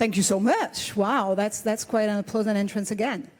Thank you so much. Wow, that's quite a pleasant entrance again.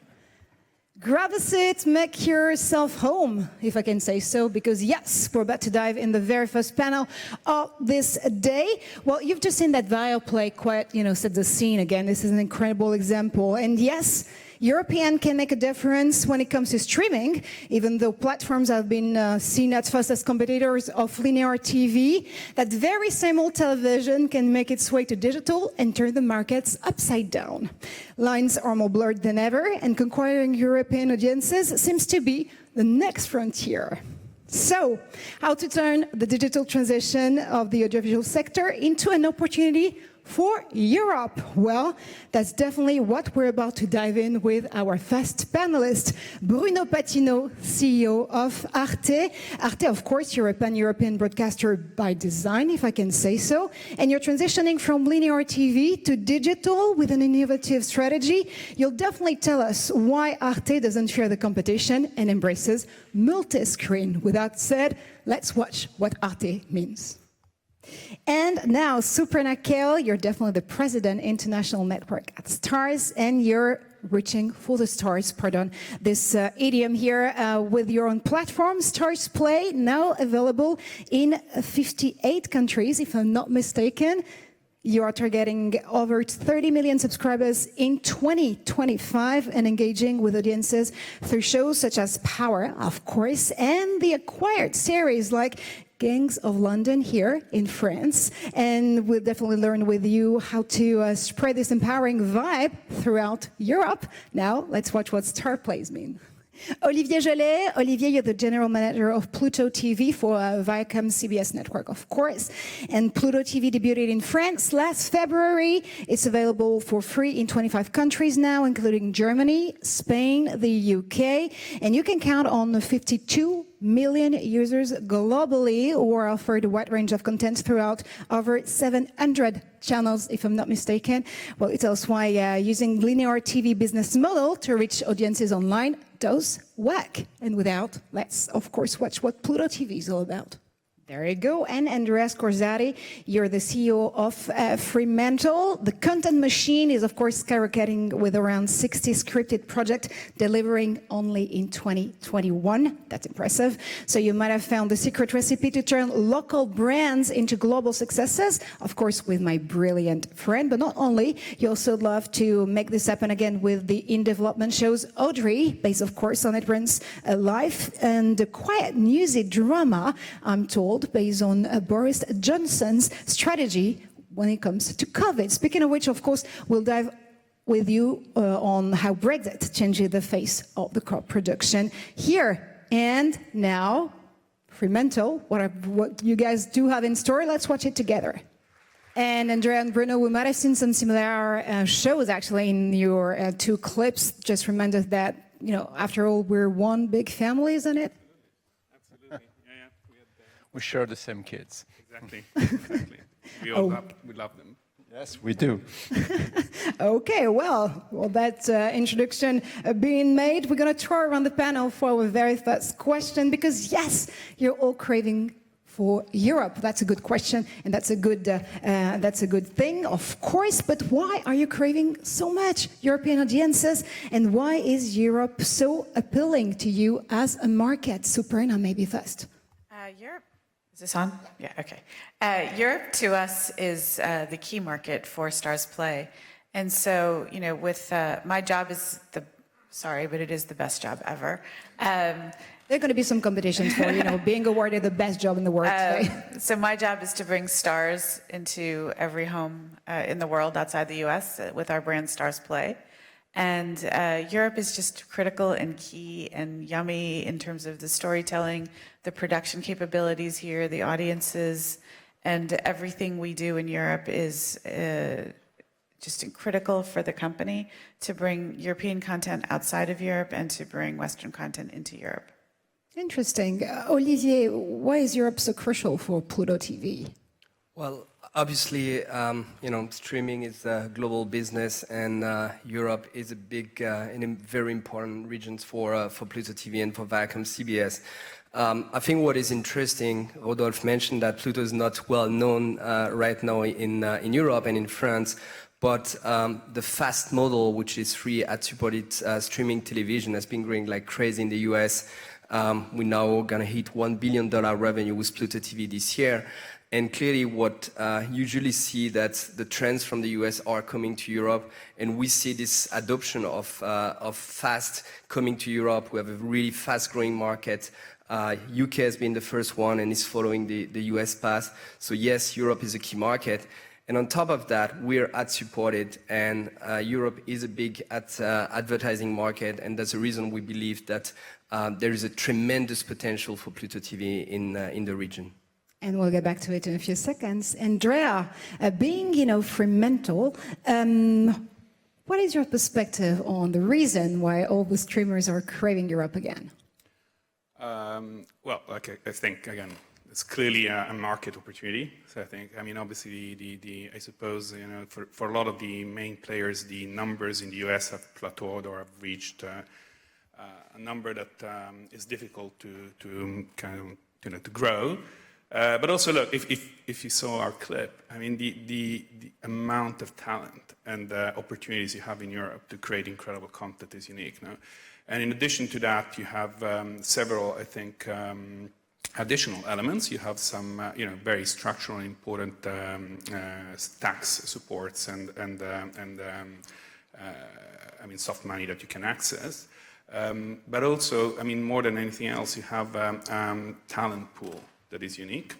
Grab a seat, make yourself home, if I can say so, because yes, we're about to dive in the very first panel of this day. Well, you've just seen that video play quite, set the scene again. This is an incredible example. And yes, European can make a difference when it comes to streaming, even though platforms have been seen at first as competitors of linear TV. That very same old television can make its way to digital and turn the markets upside down. Lines are more blurred than ever, and conquering European audiences seems to be the next frontier. So, how to turn the digital transition of the audiovisual sector into an opportunity for Europe? Well, that's definitely what we're about to dive in with our first panelist, Bruno Patino, CEO of Arte. Arte, of course, you're a pan-European broadcaster by design, if I can say so, and you're transitioning from linear TV to digital with an innovative strategy. You'll definitely tell us why Arte doesn't fear the competition and embraces multi-screen. With that said, let's watch what Arte means. And now, Suparna Kale, you're definitely the president international network at Stars, and you're reaching for the stars, this idiom here with your own platform, Stars Play, now available in 58 countries, if I'm not mistaken. You are targeting over 30 million subscribers in 2025 and engaging with audiences through shows such as Power, of course, and the acquired series like Gangs of London here in France. And we'll definitely learn with you how to spread this empowering vibe throughout Europe. Now, let's watch what Star Plays mean. Olivier Jolet. Olivier, you're the general manager of Pluto TV for Viacom CBS network, of course. And Pluto TV debuted in France last February. It's available for free in 25 countries now, including Germany, Spain, the UK. And you can count on 52 million users globally who are offered a wide range of content throughout over 700 channels, if I'm not mistaken. Well, it tells why using linear TV business model to reach audiences online does work. And without, let's of course watch what Pluto TV is all about. There you go. And Andrea Scorzati, you're the CEO of Fremantle. The content machine is, of course, skyrocketing with around 60 scripted projects delivering only in 2021. That's impressive. So you might have found the secret recipe to turn local brands into global successes, of course, with my brilliant friend. But not only, you also love to make this happen again with the in-development shows Audrey, based, of course, on Edwin's life, and the quiet newsy drama, I'm told, based on Boris Johnson's strategy when it comes to COVID. Speaking of which, of course, we'll dive with you on how Brexit changed the face of the crop production here. And now, Fremantle, what you guys do have in store, let's watch it together. And Andrea and Bruno, we might have seen some similar shows actually in your two clips. Just remind us that, after all, we're one big family, isn't it? We share the same kids. Exactly. We love them. Yes, we do. Okay, well, that introduction being made, we're going to tour around the panel for our very first question, because yes, you're all craving for Europe. That's a good question, and that's a good thing, of course. But why are you craving so much European audiences, and why is Europe so appealing to you as a market? Suparna, maybe first. Europe. Is this on? Yeah, okay. Europe to us is the key market for Stars Play. And so, with my job is but it is the best job ever. There are going to be some competitions for, being awarded the best job in the world today. So my job is to bring stars into every home in the world outside the US with our brand Stars Play. And Europe is just critical and key and yummy in terms of the storytelling, the production capabilities here, the audiences, and everything we do in Europe is just critical for the company to bring European content outside of Europe and to bring Western content into Europe. Interesting. Olivier, why is Europe so crucial for Pluto TV? Well, obviously, streaming is a global business, and Europe is a big and a very important region for Pluto TV and for Viacom CBS. I think what is interesting, Rodolphe mentioned that Pluto is not well known right now in Europe and in France, But the fast model, which is free ad-supported streaming television, has been growing like crazy in the US. We're now going to hit $1 billion revenue with Pluto TV this year. And clearly what usually see that the trends from the US are coming to Europe, and we see this adoption of fast coming to Europe. We have a really fast growing market. UK has been the first one and is following the US path. So yes, Europe is a key market. And on top of that, we're ad supported, and Europe is a big advertising market, and that's the reason we believe that there is a tremendous potential for Pluto TV in the region. And we'll get back to it in a few seconds. Andrea, being, Fremantle, what is your perspective on the reason why all the streamers are craving Europe again? Well, I think, again, it's clearly a market opportunity. So I think, obviously, I suppose, for a lot of the main players, the numbers in the US have plateaued or have reached a number that is difficult to kind of, to grow. But also, look, if you saw our clip, the amount of talent and the opportunities you have in Europe to create incredible content is unique. No? And in addition to that, you have several, I think, additional elements. You have some, very structural and important tax supports and soft money that you can access. But also, more than anything else, you have talent pool that is unique,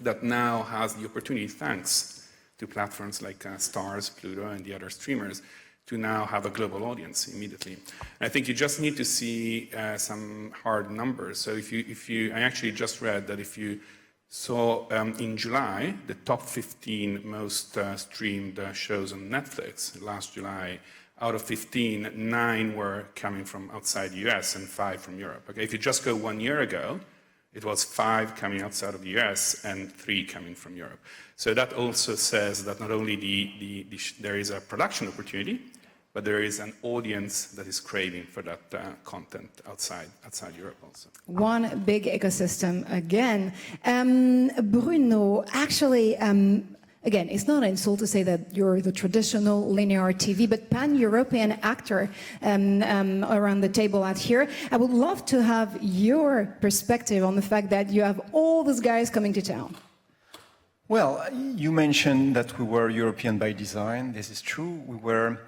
that now has the opportunity, thanks to platforms like Starz, Pluto, and the other streamers, to now have a global audience immediately. And I think you just need to see some hard numbers. So I actually just read that if you saw in July, the top 15 most streamed shows on Netflix last July, out of 15, 9 were coming from outside the US and 5 from Europe. Okay, if you just go 1 year ago, it was 5 coming outside of the US and 3 coming from Europe. So that also says that not only there is a production opportunity, but there is an audience that is craving for that content outside Europe also. One big ecosystem again. Bruno, actually, again, it's not an insult to say that you're the traditional linear TV, but pan-European actor around the table out here. I would love to have your perspective on the fact that you have all these guys coming to town. Well, you mentioned that we were European by design. This is true. We were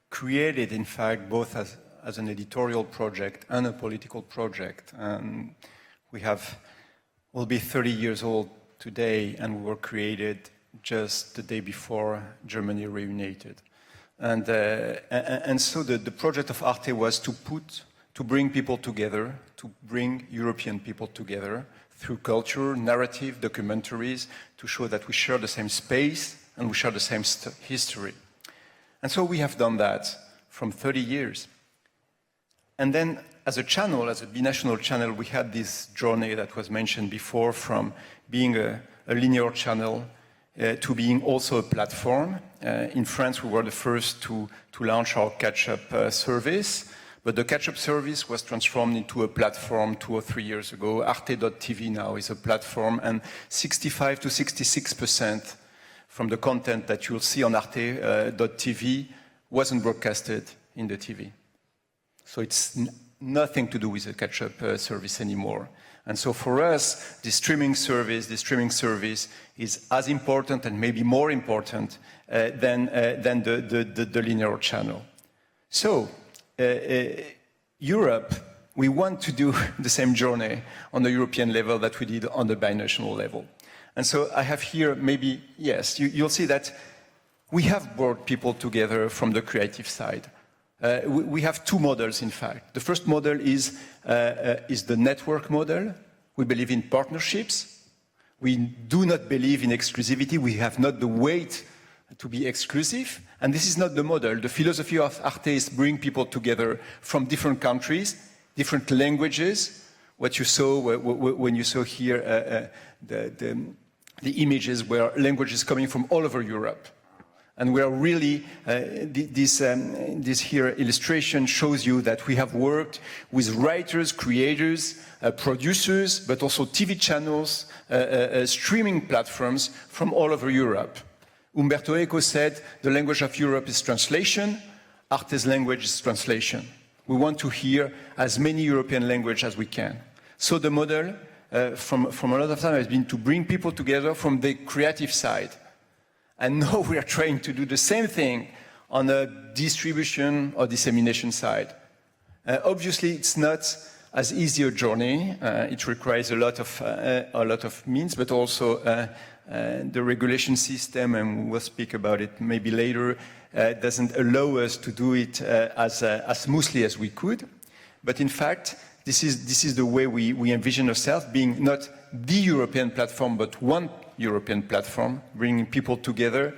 created, in fact, both as an editorial project and a political project. And we'll be 30 years old today, and we were created just the day before Germany reunited. And so the project of Arte was to bring people together, to bring European people together through culture, narrative, documentaries, to show that we share the same space and we share the same history. And so we have done that from 30 years. And then as a channel, as a binational channel, we had this journey that was mentioned before, from being a linear channel to being also a platform. In France, we were the first to launch our catch-up service, but the catch-up service was transformed into a platform 2 or 3 years ago. Arte.tv now is a platform, and 65 to 66% from the content that you'll see on Arte.tv wasn't broadcasted in the TV. So it's nothing to do with the catch-up service anymore. And so for us, the streaming service is as important and maybe more important than the linear channel. So Europe, we want to do the same journey on the European level that we did on the binational level. And so I have here maybe, yes, you'll see that we have brought people together from the creative side. We have 2 models, in fact. The first model is the network model. We believe in partnerships. We do not believe in exclusivity. We have not the weight to be exclusive. And this is not the model. The philosophy of Arte is bring people together from different countries, different languages. What you saw when you saw here the images were languages coming from all over Europe. And we are really, this here illustration shows you that we have worked with writers, creators, producers, but also TV channels, streaming platforms from all over Europe. Umberto Eco said, the language of Europe is translation, Arte's language is translation. We want to hear as many European languages as we can. So the model from a lot of time has been to bring people together from the creative side. And now we are trying to do the same thing on the distribution or dissemination side. Obviously, it's not as easy a journey. It requires a lot of means, but also the regulation system, and we'll speak about it maybe later, doesn't allow us to do it as smoothly as we could. But in fact, this is the way we envision ourselves, being not the European platform, but one European platform, bringing people together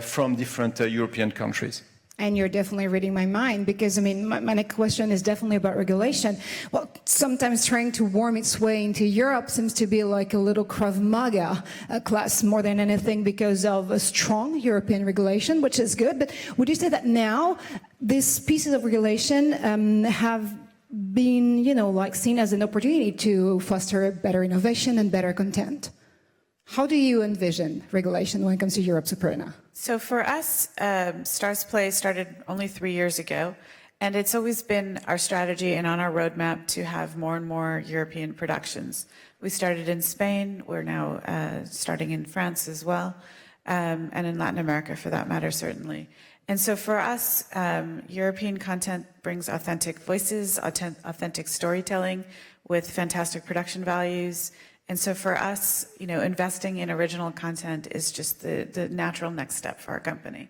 from different European countries. And you're definitely reading my mind, because, I mean, my next question is definitely about regulation. Well, sometimes trying to worm its way into Europe seems to be like a little Krav Maga class more than anything, because of a strong European regulation, which is good. But would you say that now these pieces of regulation have been, like seen as an opportunity to foster better innovation and better content? How do you envision regulation when it comes to Europe, Suparna? So for us, Stars Play started only 3 years ago, and it's always been our strategy and on our roadmap to have more and more European productions. We started in Spain, we're now starting in France as well, and in Latin America for that matter, certainly. And so for us, European content brings authentic voices, authentic storytelling with fantastic production values. And so for us, investing in original content is just the natural next step for our company.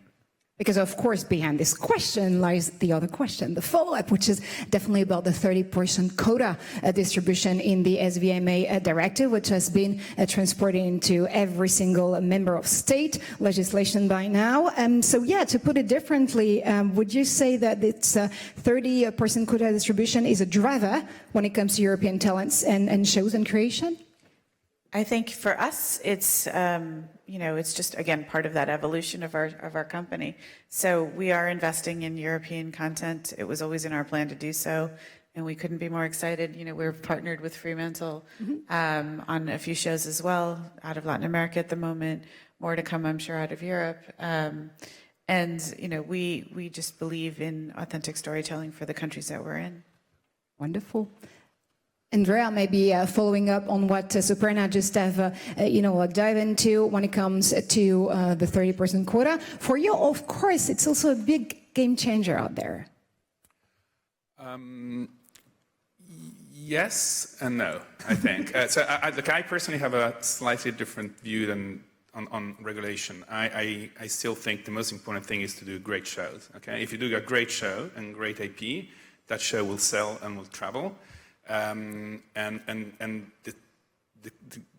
Because, of course, behind this question lies the other question, the follow-up, which is definitely about the 30% quota distribution in the SVMA directive, which has been transported into every single member of state legislation by now. So, yeah, to put it differently, would you say that it's 30% quota distribution is a driver when it comes to European talents and shows and creation? I think for us, it's it's just again part of that evolution of our company. So we are investing in European content. It was always in our plan to do so, and we couldn't be more excited. We're partnered with Fremantle on a few shows as well out of Latin America at the moment. More to come, I'm sure, out of Europe. And we just believe in authentic storytelling for the countries that we're in. Wonderful. Andrea, maybe following up on what Suparna just dive into when it comes to the 30% quota. For you, of course, it's also a big game changer out there. Yes and no, I think. I personally have a slightly different view than on regulation. I still think the most important thing is to do great shows. Okay, if you do a great show and great IP, that show will sell and will travel. And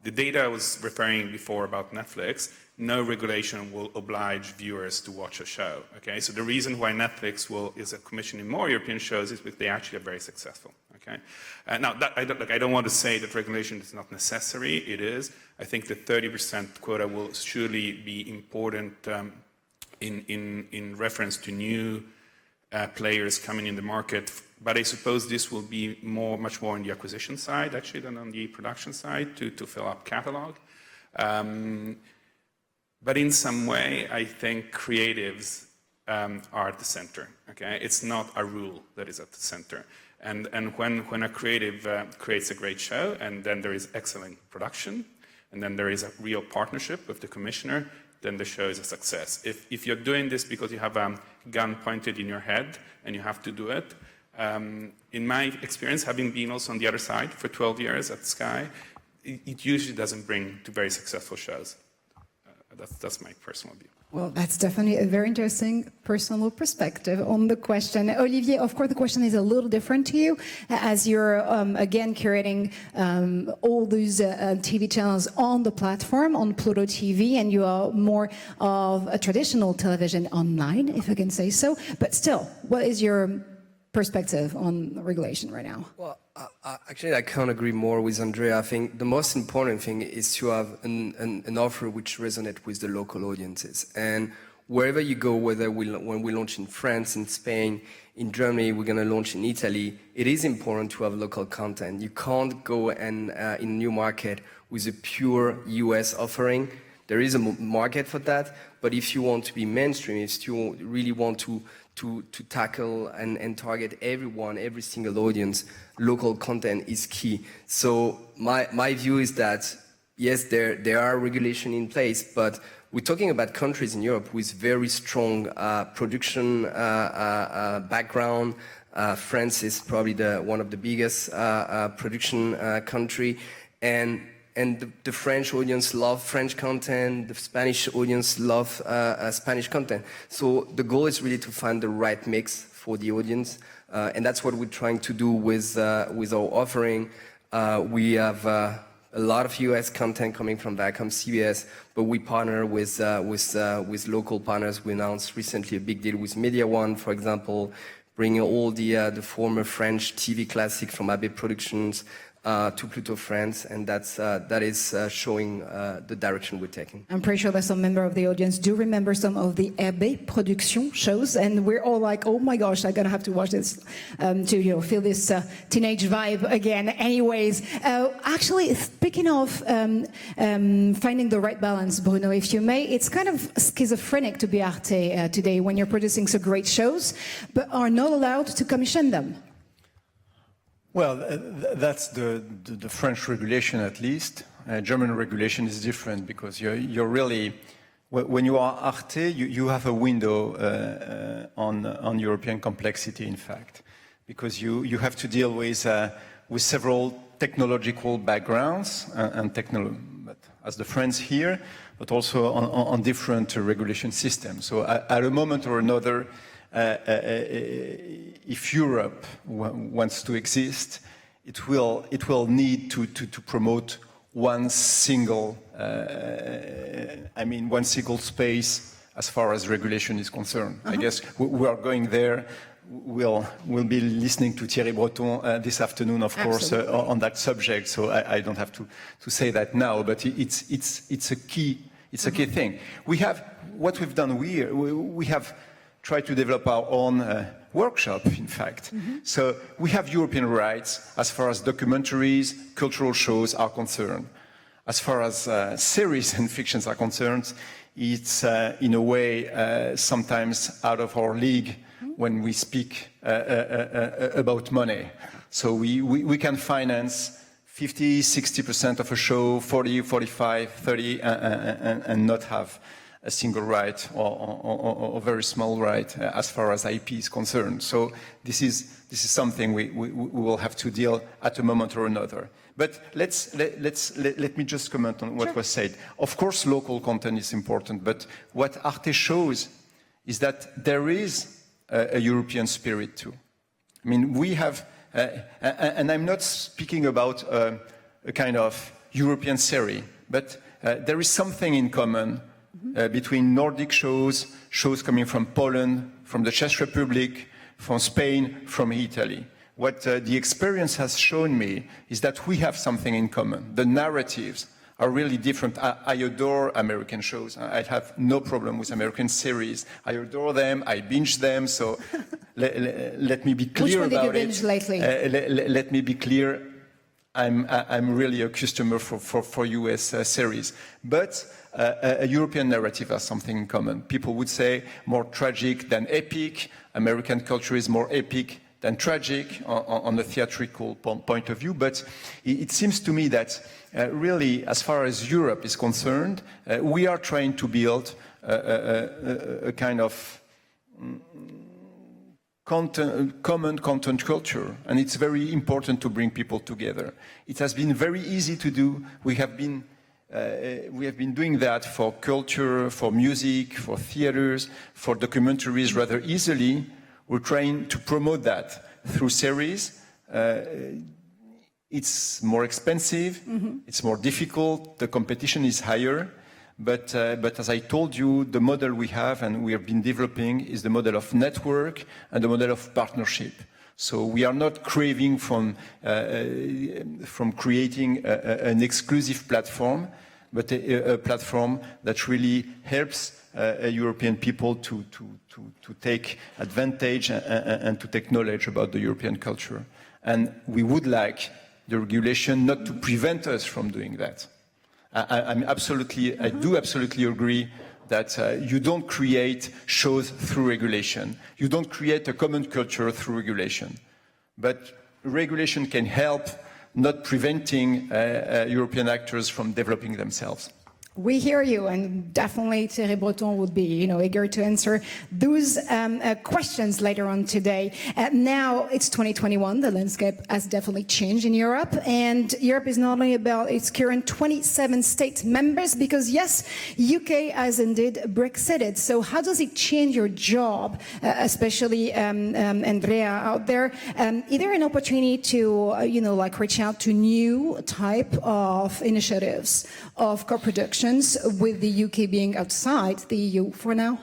the data I was referring before about Netflix, no regulation will oblige viewers to watch a show. Okay, so the reason why Netflix is commissioning more European shows is because they actually are very successful. Okay, now I don't want to say that regulation is not necessary. It is. I think the 30% quota will surely be important in reference to new players coming in the market. But I suppose this will be much more on the acquisition side, actually, than on the production side to fill up catalog. But in some way, I think creatives are at the center. Okay, it's not a rule that is at the center. And when a creative creates a great show, and then there is excellent production, and then there is a real partnership with the commissioner, then the show is a success. If you're doing this because you have a gun pointed in your head and you have to do it, in my experience, having been also on the other side for 12 years at Sky, it usually doesn't bring to very successful shows. That's my personal view. Well, that's definitely a very interesting personal perspective on the question. Olivier, of course, the question is a little different to you, as you're, again, curating all these TV channels on the platform, on Pluto TV, and you are more of a traditional television online, if I can say so. But still, what is your perspective on regulation right now? Well, actually, I can't agree more with Andrea. I think the most important thing is to have an offer which resonates with the local audiences. And wherever you go, whether when we launch in France, in Spain, in Germany, we're going to launch in Italy, it is important to have local content. You can't go in a new market with a pure US offering, there is a market for that. But if you want to be mainstream, if you really want to tackle and target everyone, every single audience, local content is key. So my view is that, yes, there are regulations in place, but we're talking about countries in Europe with very strong production background. France is probably one of the biggest production country, and the French audience love French content, the Spanish audience love Spanish content. So the goal is really to find the right mix for the audience, and that's what we're trying to do with our offering. We have a lot of US content coming from Viacom CBS, but we partner with local partners. We announced recently a big deal with Media One, for example, bringing all the former French TV classic from AB Productions to Pluto France, and that is showing the direction we're taking. I'm pretty sure that some member of the audience do remember some of the AB Production shows, and we're all like, oh my gosh, I'm gonna have to watch this to feel this teenage vibe again. Anyways, actually, speaking of finding the right balance, Bruno, if you may, it's kind of schizophrenic to be Arte today when you're producing so great shows, but are not allowed to commission them. Well, that's the French regulation, at least. German regulation is different because you're really, when you are Arte, you have a window on European complexity, in fact, because you have to deal with several technological backgrounds but as the French here, but also on different regulation systems. So at a moment or another, if Europe wants to exist, it will need to promote one single space as far as regulation is concerned. I guess we are going there. We'll be listening to Thierry Breton this afternoon, of course, on that subject. So I don't have to say that now, but it's a key thing. What we've done here. We have try to develop our own workshop, in fact. So we have European rights as far as documentaries, cultural shows are concerned. As far as series and fictions are concerned, it's in a way sometimes out of our league when we speak about money. So we can finance 50, 60% of a show, 40, 45, 30, and not have a single right or a very small right as far as IP is concerned. So this is something we will have to deal at a moment or another. But let me just comment on what was said. Of course, local content is important, but what Arte shows is that there is a European spirit too. I mean, we have, and I'm not speaking about a kind of European series, but there is something in common between Nordic shows coming from Poland, from the Czech Republic, from Spain, from Italy. What the experience has shown me is that we have something in common. The narratives are really different. I adore American shows. I have no problem with American series. I adore them. I binge them. So let me be clear about it. Which one did you binge lately? Let me be clear. I'm really a customer for US series. But a European narrative has something in common. People would say more tragic than epic. American culture is more epic than tragic on a theatrical point of view. But it seems to me that really, as far as Europe is concerned, we are trying to build a kind of common content culture, and it's very important to bring people together. It has been very easy to do. We have been doing that for culture, for music, for theaters, for documentaries rather easily. We're trying to promote that through series. It's more expensive, it's more difficult, the competition is higher. But as I told you, the model we have and we have been developing is the model of network and the model of partnership. So we are not craving from creating an exclusive platform, but a platform that really helps European people to take advantage and to take knowledge about the European culture. And we would like the regulation not to prevent us from doing that. I do absolutely agree that you don't create shows through regulation. You don't create a common culture through regulation. But regulation can help, not preventing European actors from developing themselves. We hear you, and definitely Thierry Breton would be, eager to answer those questions later on today. Now it's 2021. The landscape has definitely changed in Europe, and Europe is not only about its current 27 state members, because yes, UK has indeed Brexited. So how does it change your job, especially Andrea out there? Is there an opportunity to, reach out to new type of initiatives of co-production? With the UK being outside the EU for now?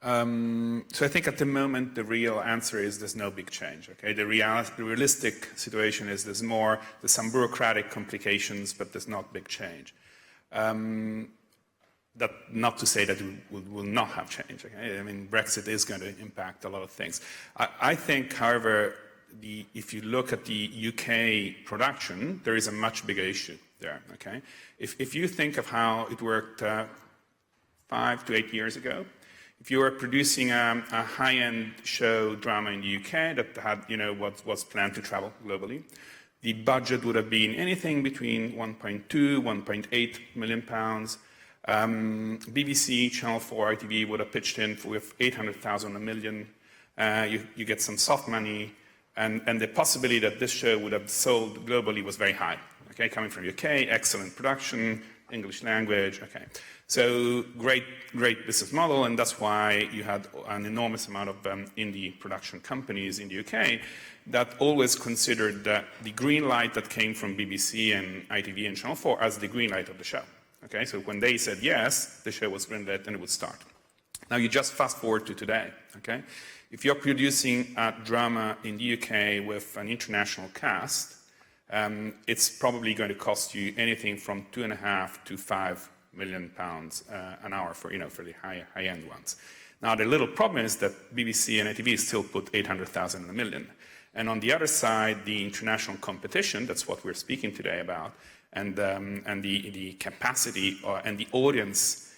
So I think at the moment the real answer is there's no big change. Okay, the realistic situation is there's some bureaucratic complications, but there's not big change. That not to say that it will not have change. Okay? I mean, Brexit is going to impact a lot of things. I think, however, if you look at the UK production, there is a much bigger issue there. Okay, if you think of how it worked 5 to 8 years ago, if you were producing a high-end show drama in the UK that had, what was planned to travel globally, the budget would have been anything between 1.2, 1.8 million pounds. BBC, Channel 4, ITV would have pitched in with 800,000, a million. You get some soft money, and the possibility that this show would have sold globally was very high. Okay, coming from UK, excellent production, English language. Okay, so great business model, and that's why you had an enormous amount of indie production companies in the UK that always considered the green light that came from BBC and ITV and Channel 4 as the green light of the show. Okay, so when they said yes, the show was green lit and it would start. Now you just fast forward to today. Okay, if you're producing a drama in the UK with an international cast, it's probably going to cost you anything from 2.5 to 5 million pounds an hour for the high-end ones. Now the little problem is that BBC and ITV still put 800,000 and a million, and on the other side, the international competition. That's what we're speaking today about, and the capacity and the audience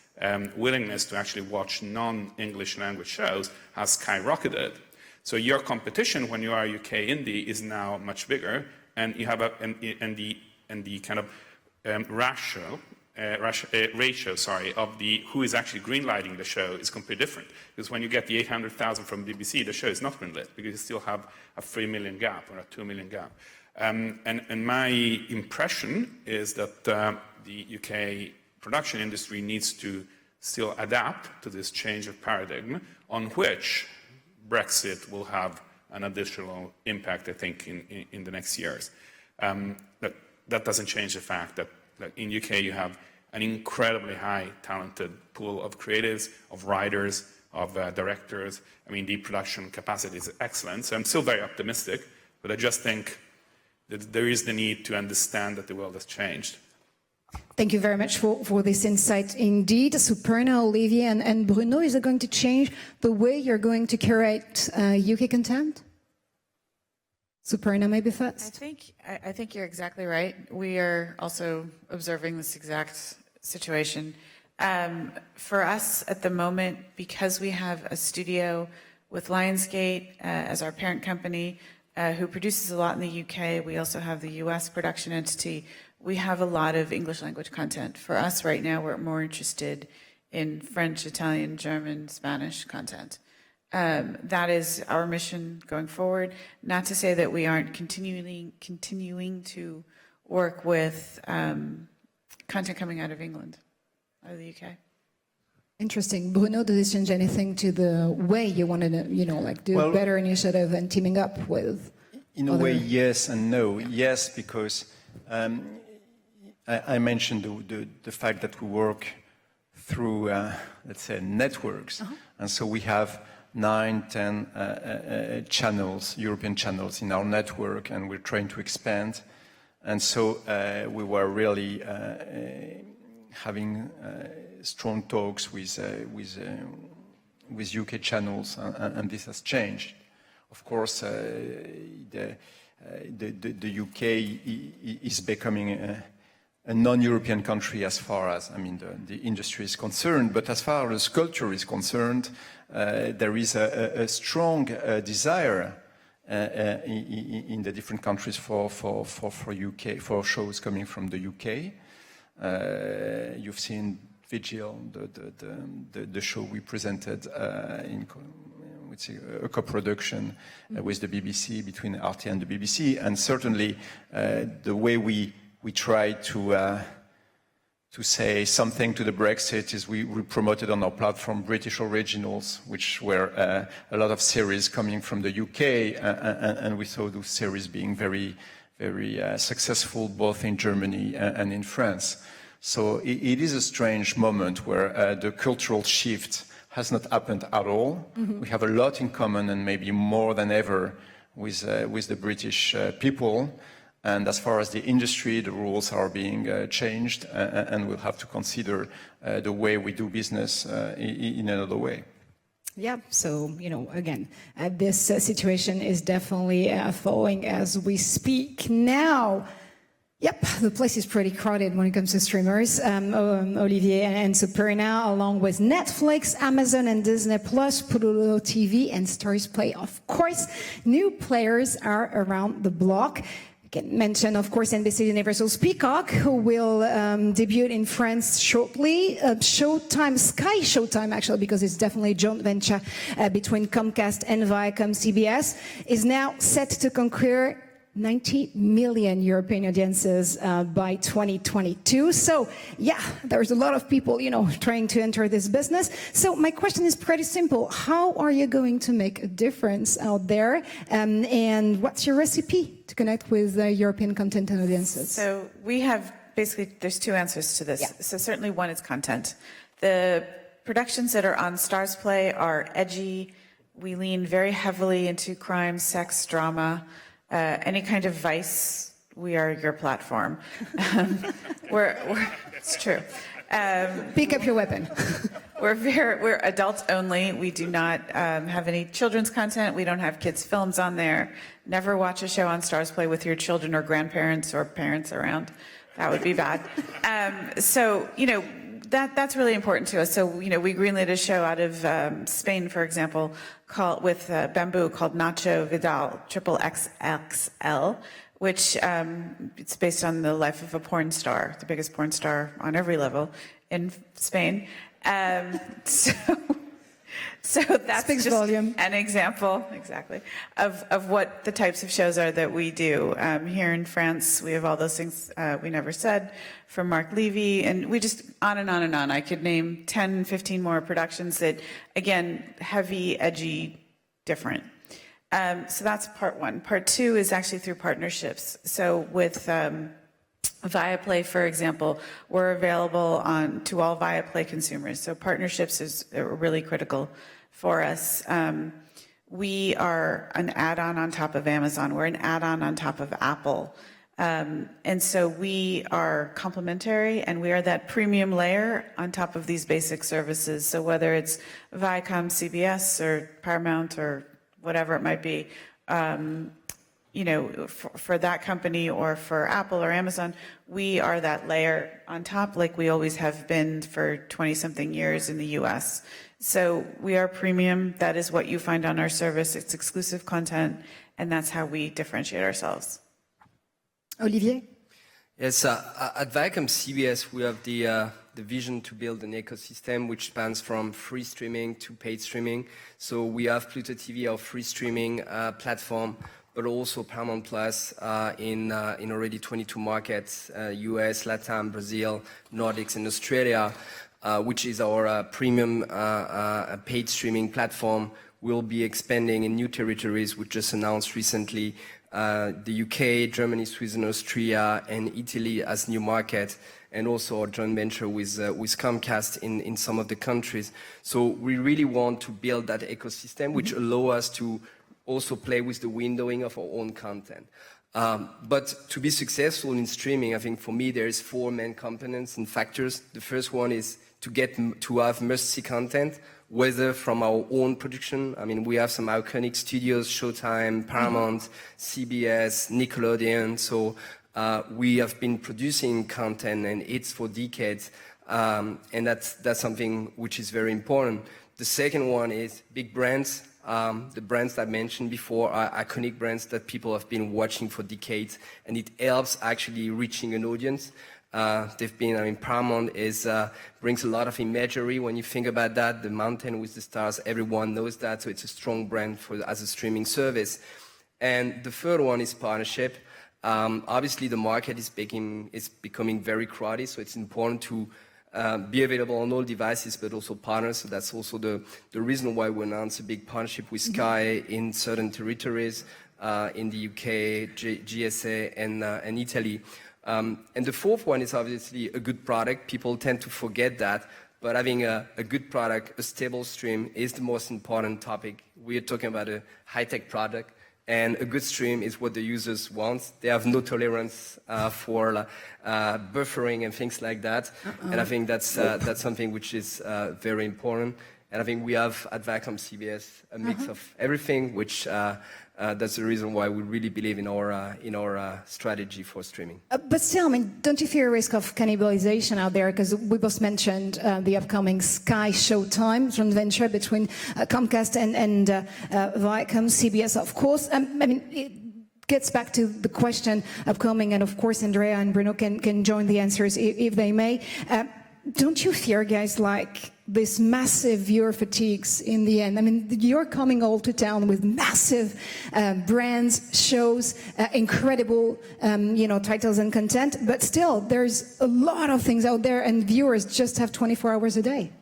willingness to actually watch non-English language shows has skyrocketed. So your competition when you are UK indie is now much bigger. And you have the kind of ratio of who is actually greenlighting the show is completely different. Because when you get the 800,000 from BBC, the show is not greenlit because you still have a 3 million gap or a 2 million gap. And my impression is that the UK production industry needs to still adapt to this change of paradigm, on which Brexit will have an additional impact, I think, in the next years. That doesn't change the fact that in UK you have an incredibly high talented pool of creatives, of writers, of directors. I mean, the production capacity is excellent, so I'm still very optimistic, but I just think that there is the need to understand that the world has changed. Thank you very much for this insight indeed. Suparna, Olivier, and Bruno, is it going to change the way you're going to curate UK content? Suparna, maybe first. I think you're exactly right. We are also observing this exact situation. For us at the moment, because we have a studio with Lionsgate as our parent company, who produces a lot in the UK, we also have the US production entity. We have a lot of English language content. For us right now, we're more interested in French, Italian, German, Spanish content. That is our mission going forward. Not to say that we aren't continuing to work with content coming out of England, out of the UK. Interesting. Bruno, does this change anything to the way you wanted to, do a better initiative and teaming up with? In a way, yes and no. Yes, because I mentioned the fact that we work through, let's say, networks. And so we have 9, 10 channels, European channels in our network, and we're trying to expand. And so we were really having strong talks with UK channels, and this has changed. Of course, the UK is becoming a non-European country as far as, the industry is concerned, but as far as culture is concerned, there is a strong desire in the different countries for shows coming from the UK. You've seen Vigil, the show we presented a co-production with the BBC, between RT and the BBC, and certainly the way we try to say something to the Brexit is we promoted on our platform British Originals, which were a lot of series coming from the UK, and we saw those series being very, very successful both in Germany and in France. So it is a strange moment where the cultural shift has not happened at all. Mm-hmm. We have a lot in common, and maybe more than ever, with the British people. And as far as the industry, the rules are being changed, and we'll have to consider the way we do business in another way. Yeah, so, again, this situation is definitely following as we speak now. Yep, the place is pretty crowded when it comes to streamers. Olivier and Superna, along with Netflix, Amazon, and Disney+, Pluto TV, and Stars Play. Of course, new players are around the block. I can mention, of course, NBC Universal's Peacock, who will debut in France shortly. Sky Showtime, actually, because it's definitely a joint venture between Comcast and Viacom CBS, is now set to conquer 90 million European audiences by 2022. So, yeah, there's a lot of people, trying to enter this business. So my question is pretty simple. How are you going to make a difference out there? And what's your recipe to connect with European content and audiences? So we have there's two answers to this. Yeah. So certainly one is content. The productions that are on Stars Play are edgy. We lean very heavily into crime, sex, drama. Any kind of vice, we are your platform. It's true. Pick up your weapon. We're adults only. We do not have any children's content. We don't have kids' films on there. Never watch a show on Stars Play with your children or grandparents or parents around. That would be bad. So, that's really important to us. So, we greenlit a show out of Spain, for example, with Bamboo called Nacho Vidal XXL, which it's based on the life of a porn star, the biggest porn star on every level in Spain. So that's just volume. An example, exactly, of what the types of shows are that we do. Here in France, we have all those things we never said from Marc Levy, and we just on and on and on. I could name 10, 15 more productions that, again, heavy, edgy, different. So that's part one. Part two is actually through partnerships. So with Viaplay, for example, we're available to all Viaplay consumers. So partnerships are really critical for us. We are an add-on on top of Amazon. We're an add-on on top of Apple. And so we are complementary, and we are that premium layer on top of these basic services. So whether it's Viacom, CBS, or Paramount, or whatever it might be, for that company or for Apple or Amazon, we are that layer on top, like we always have been for 20-something years in the US. So we are premium. That is what you find on our service. It's exclusive content, and that's how we differentiate ourselves. Olivier? Yes, at Viacom CBS, we have the vision to build an ecosystem which spans from free streaming to paid streaming. So we have Pluto TV, our free streaming platform, but also Paramount Plus in already 22 markets, US, Latam, Brazil, Nordics, and Australia, which is our premium paid streaming platform. We'll be expanding in new territories. We just announced recently the UK, Germany, Switzerland, Austria, and Italy as new markets, and also our joint venture with Comcast in some of the countries. So we really want to build that ecosystem, which allow us to also play with the windowing of our own content. But to be successful in streaming, I think for me there's 4 main components and factors. The first one is to have must-see content, whether from our own production. I mean, we have some iconic studios, Showtime, Paramount, CBS, Nickelodeon. So We have been producing content and hits for decades, and that's something which is very important. The second one is big brands. The brands that I mentioned before are iconic brands that people have been watching for decades, and it helps actually reaching an audience. Paramount brings a lot of imagery when you think about that. The mountain with the stars, everyone knows that, so it's a strong brand as a streaming service. And the third one is partnership. Obviously, the market is becoming very crowded, so it's important to be available on all devices, but also partners. So that's also the reason why we announced a big partnership with Sky in certain territories, in the UK, GSA, and Italy. And the fourth one is obviously a good product. People tend to forget that, but having a good product, a stable stream, is the most important topic. We are talking about a high-tech product. And a good stream is what the users want. They have no tolerance for buffering and things like that. And I think that's something which is very important. And I think we have at Viacom CBS a mix of everything, which that's the reason why we really believe in our strategy for streaming. But still, I mean, don't you fear a risk of cannibalization out there? Because we both mentioned the upcoming Sky Showtime joint venture between Comcast and Viacom CBS, of course. I mean, it gets back to the question upcoming, and of course, Andrea and Bruno can join the answers if they may. Don't you fear, guys, like this massive viewer fatigues in the end? I mean, you're coming all to town with massive brands, shows, incredible, titles and content, but still, there's a lot of things out there, and viewers just have 24 hours a day.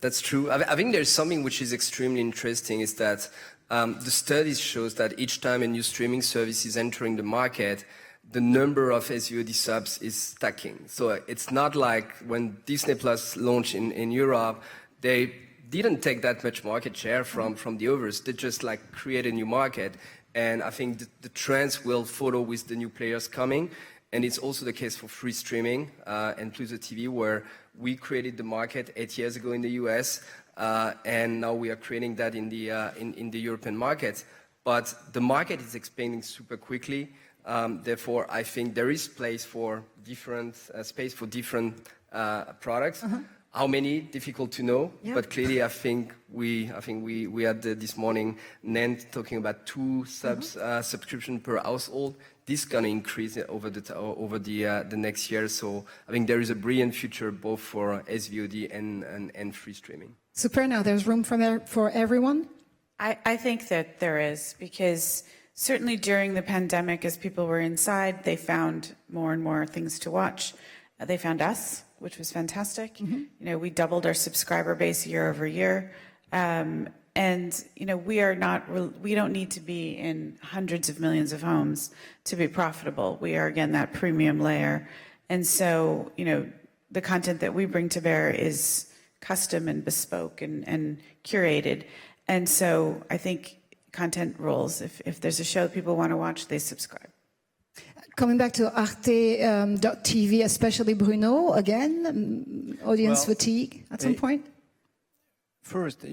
That's true. I think there's something which is extremely interesting, is that the studies shows that each time a new streaming service is entering the market, the number of SVOD subs is stacking. So it's not like when Disney Plus launched in Europe, they didn't take that much market share from the others. They just create a new market. And I think the trends will follow with the new players coming. And it's also the case for free streaming and Pluto TV, where we created the market 8 years ago in the US, and now we are creating that in the European markets. But the market is expanding super quickly. Therefore, I think there is space for different products. How many? Difficult to know. Yeah. But clearly, I think we had this morning Nant talking about 2 subscription per household. This is going to increase over the next year. So I think there is a brilliant future both for SVOD and free streaming. Super. Now there's room for everyone. I think that there is, because certainly during the pandemic, as people were inside, they found more and more things to watch. They found us, which was fantastic. We doubled our subscriber base year over year. And we don't need to be in hundreds of millions of homes to be profitable. We are, again, that premium layer. And so, the content that we bring to bear is custom and bespoke and curated. And so I think content rules. If there's a show people want to watch, they subscribe. Coming back to Arte.tv, especially Bruno, again, audience fatigue at some point? First,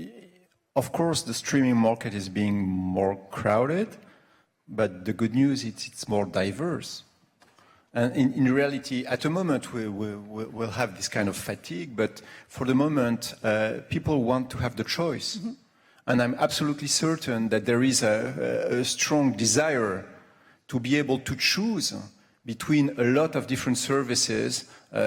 of course, the streaming market is being more crowded, but the good news is it's more diverse. And in reality, at the moment, we'll have this kind of fatigue, but for the moment, people want to have the choice. And I'm absolutely certain that there is a strong desire to be able to choose between a lot of different services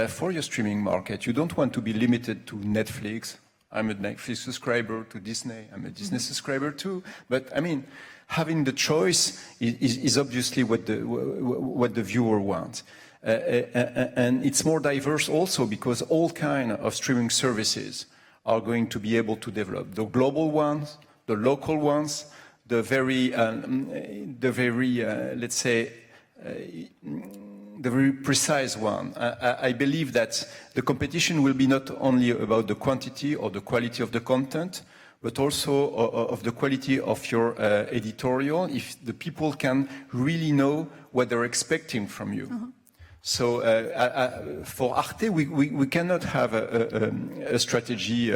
for your streaming market. You don't want to be limited to Netflix. I'm a Netflix subscriber, to Disney. I'm a Disney subscriber too. But I mean, having the choice is obviously what the viewer wants. And it's more diverse also because all kinds of streaming services are going to be able to develop. The global ones, the local ones, the very let's say, the very precise one. I believe that the competition will be not only about the quantity or the quality of the content, but also of the quality of your editorial, if the people can really know what they're expecting from you. So for Arte, we cannot have a strategy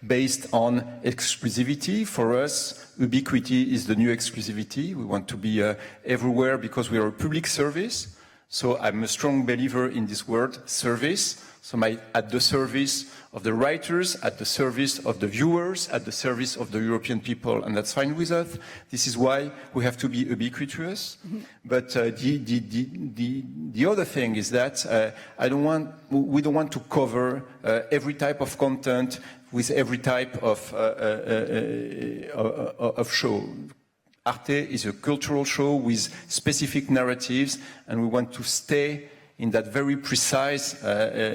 based on exclusivity. For us, ubiquity is the new exclusivity. We want to be everywhere because we are a public service. So I'm a strong believer in this word, service. So at the service of the writers, at the service of the viewers, at the service of the European people, and that's fine with us. This is why we have to be ubiquitous. Mm-hmm. But the other thing is that we don't want to cover every type of content with every type of show. Arte is a cultural show with specific narratives, and we want to stay in that very precise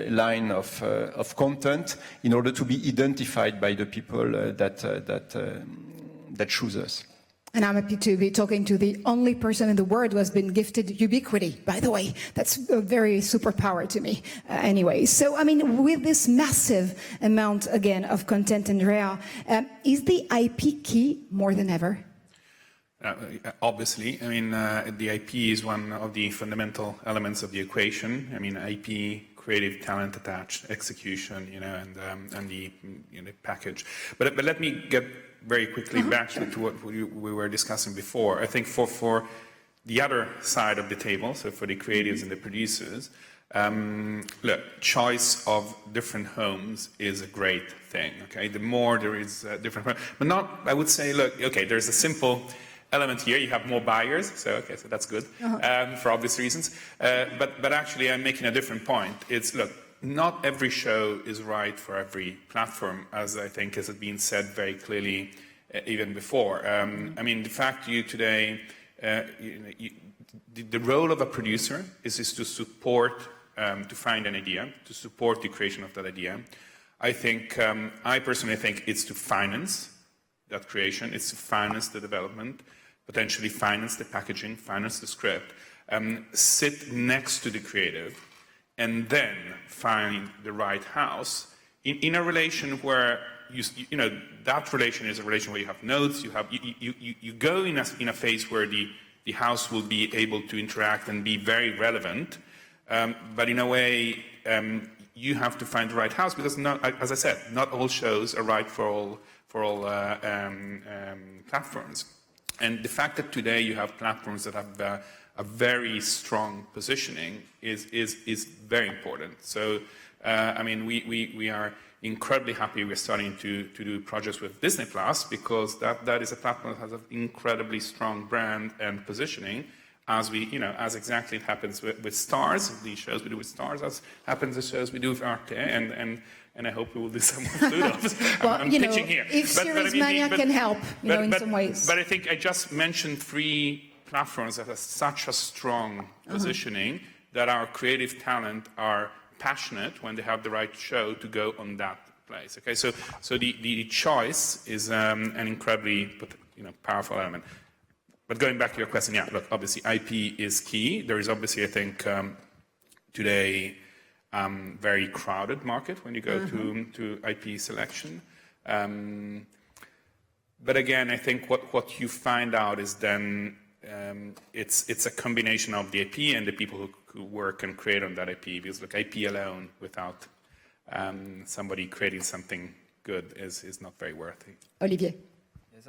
line of content in order to be identified by the people that choose us. And I'm happy to be talking to the only person in the world who has been gifted ubiquity, by the way. That's a very superpower to me. Anyway, so, I mean, with this massive amount, again, of content, Andrea, is the IP key more than ever? Obviously, I mean, the IP is one of the fundamental elements of the equation. I mean, IP, creative talent attached, execution, and the package. But let me get very quickly back to what we were discussing before. I think for the other side of the table, so for the creatives and the producers, look, choice of different homes is a great thing. Okay, the more there is different homes, but not. I would say, look, okay, there's a simple element here. You have more buyers, so that's good for obvious reasons. But actually, I'm making a different point. It's, look, not every show is right for every platform, as I think has been said very clearly even before. I mean, the fact today, the role of a producer is to support, to find an idea, to support the creation of that idea. I think, I personally think it's to finance that creation, it's to finance the development, potentially finance the packaging, finance the script, sit next to the creative, and then find the right house in a relation where that relation is a relation where you have notes, you go in a phase where the house will be able to interact and be very relevant, but in a way you have to find the right house because, as I said, not all shows are right for all platforms. And the fact that today you have platforms that have a very strong positioning is very important. So, I mean, we are incredibly happy we're starting to do projects with Disney Plus because that is a platform that has an incredibly strong brand and positioning. As as exactly it happens with Stars, the shows we do with Stars, as happens with shows we do with Arte, and I hope we will do some more studios. Well, I'm pitching here. If Series Mania can help, in some ways. But I think I just mentioned 3 platforms that have such a strong positioning that our creative talent are passionate when they have the right show to go on that place. Okay, so the choice is an incredibly powerful element. But going back to your question, yeah, look, obviously IP is key. There is obviously, I think, today very crowded market when you go to IP selection. But again, I think what you find out is then it's a combination of the IP and the people who work and create on that IP. Because look, IP alone without somebody creating something good is not very worthy. Olivier. Yes,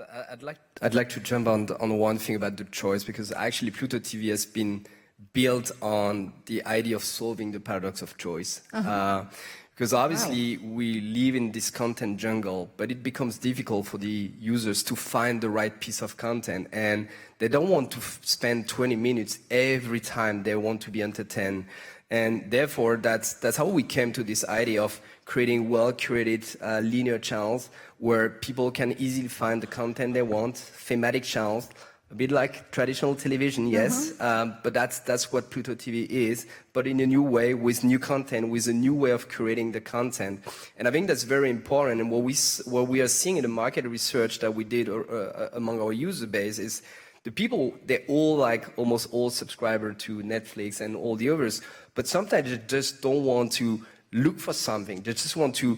I'd like to jump on one thing about the choice, because actually Pluto TV has been built on the idea of solving the paradox of choice. Because obviously we live in this content jungle, but it becomes difficult for the users to find the right piece of content, and they don't want to spend 20 minutes every time they want to be entertained. And therefore, that's how we came to this idea of creating well-curated linear channels where people can easily find the content they want, thematic channels, a bit like traditional television, yes, but that's what Pluto TV is, but in a new way, with new content, with a new way of creating the content. And I think that's very important. And what we are seeing in the market research that we did among our user base is the people, they're all almost all subscribers to Netflix and all the others, but sometimes they just don't want to look for something. They just want to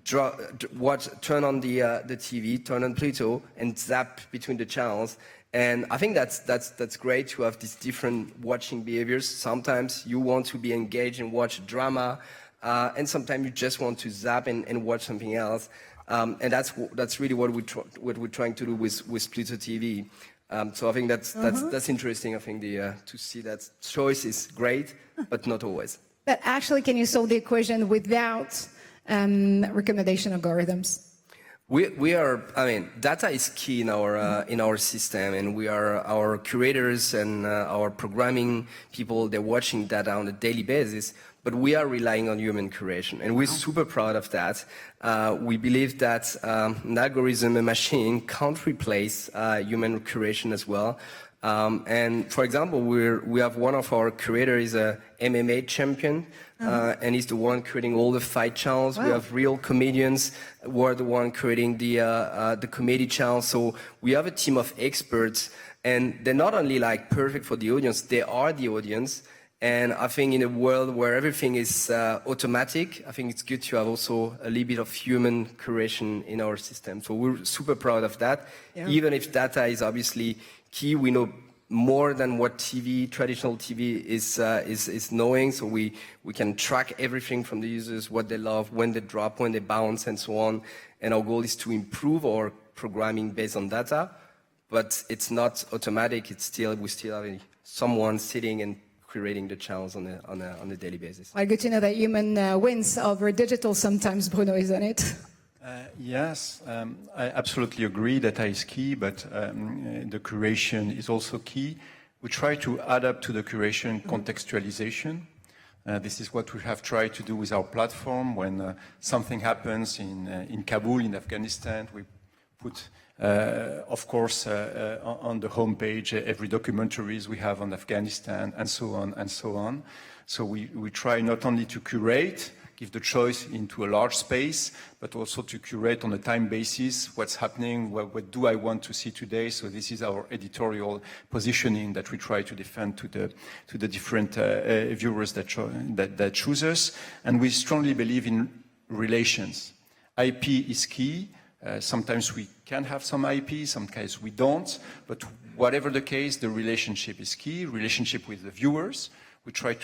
turn on the TV, turn on Pluto, and zap between the channels. And I think that's great to have these different watching behaviors. Sometimes you want to be engaged and watch drama, and sometimes you just want to zap and watch something else. And that's really what we're trying to do with Pluto TV. So I think that's interesting. I think to see that choice is great, but not always. But actually, can you solve the equation without recommendation algorithms? We are. I mean, data is key in our system, and our curators and our programming people. They're watching data on a daily basis. But we are relying on human curation, and we're super proud of that. We believe that an algorithm, a machine, can't replace human curation as well. And for example, we have one of our curators is a MMA champion, and he's the one creating all the fight channels. Wow. We have real comedians who are the one creating the comedy channels. So we have a team of experts, and they're not only like perfect for the audience, they are the audience. And I think in a world where everything is automatic, I think it's good to have also a little bit of human curation in our system. So we're super proud of that. Yeah. Even if data is obviously key, we know more than what traditional TV is knowing. So we can track everything from the users, what they love, when they drop, when they bounce, and so on. And our goal is to improve our programming based on data, but it's not automatic. We still have someone sitting and curating the channels on a daily basis. Well, good to know that human wins over digital sometimes, Bruno, isn't it? Yes, I absolutely agree. Data is key, but the curation is also key. We try to add up to the curation contextualization. This is what we have tried to do with our platform. When something happens in Kabul, in Afghanistan, we put of course, on the homepage, every documentaries we have on Afghanistan, and so on and so on. So we try not only to curate, give the choice into a large space, but also to curate on a time basis what's happening, what do I want to see today. So this is our editorial positioning that we try to defend to the different viewers that choose us. And we strongly believe in relations. IP is key. Sometimes we can have some IP, sometimes we don't, but whatever the case, the relationship is key, relationship with the viewers. We try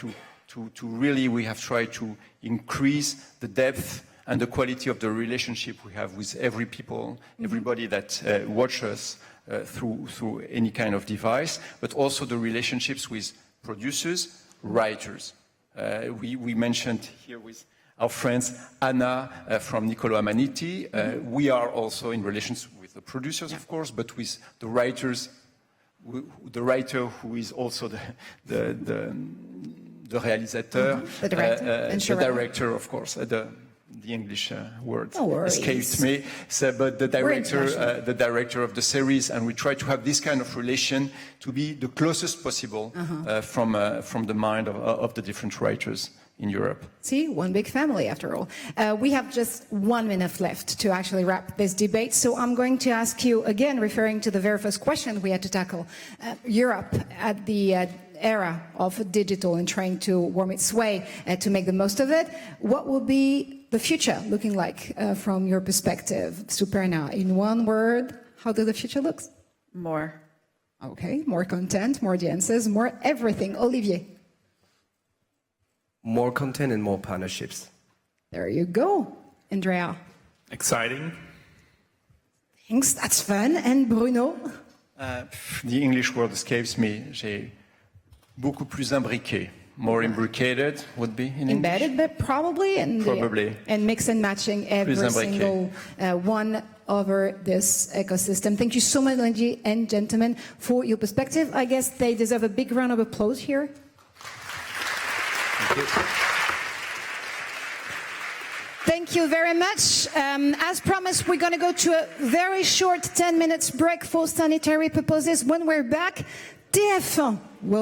we have tried to increase the depth and the quality of the relationship we have with everybody that watch us through any kind of device, but also the relationships with producers, writers. We mentioned here with our friends Anna from Niccolo Amaniti. We are also in relations with the producers, of course, but with the writers, the writer who is also the réalisateur, the director, of course. The English word escaped me. So, but the director of the series, and we try to have this kind of relation to be the closest possible from the mind of the different writers in Europe. See, one big family after all. We have just 1 minute left to actually wrap this debate. So I'm going to ask you again, referring to the very first question we had to tackle, Europe at the era of digital and trying to worm its way to make the most of it. What will be the future looking like from your perspective, Suparna? In one word, how does the future look? More. Okay, more content, more audiences, more everything. Olivier? More content and more partnerships. There you go. Andrea? Exciting. Thanks, that's fun. And Bruno? The English word escapes me. J'ai beaucoup plus imbriqué. More imbricated would be in English. Embedded, but probably. And mix and matching every single one over this ecosystem. Thank you so much, ladies and gentlemen, for your perspective. I guess they deserve a big round of applause here. Thank you. Thank you very much. As promised, we're going to go to a very short 10 minutes break for sanitary purposes. When we're back, TF1 will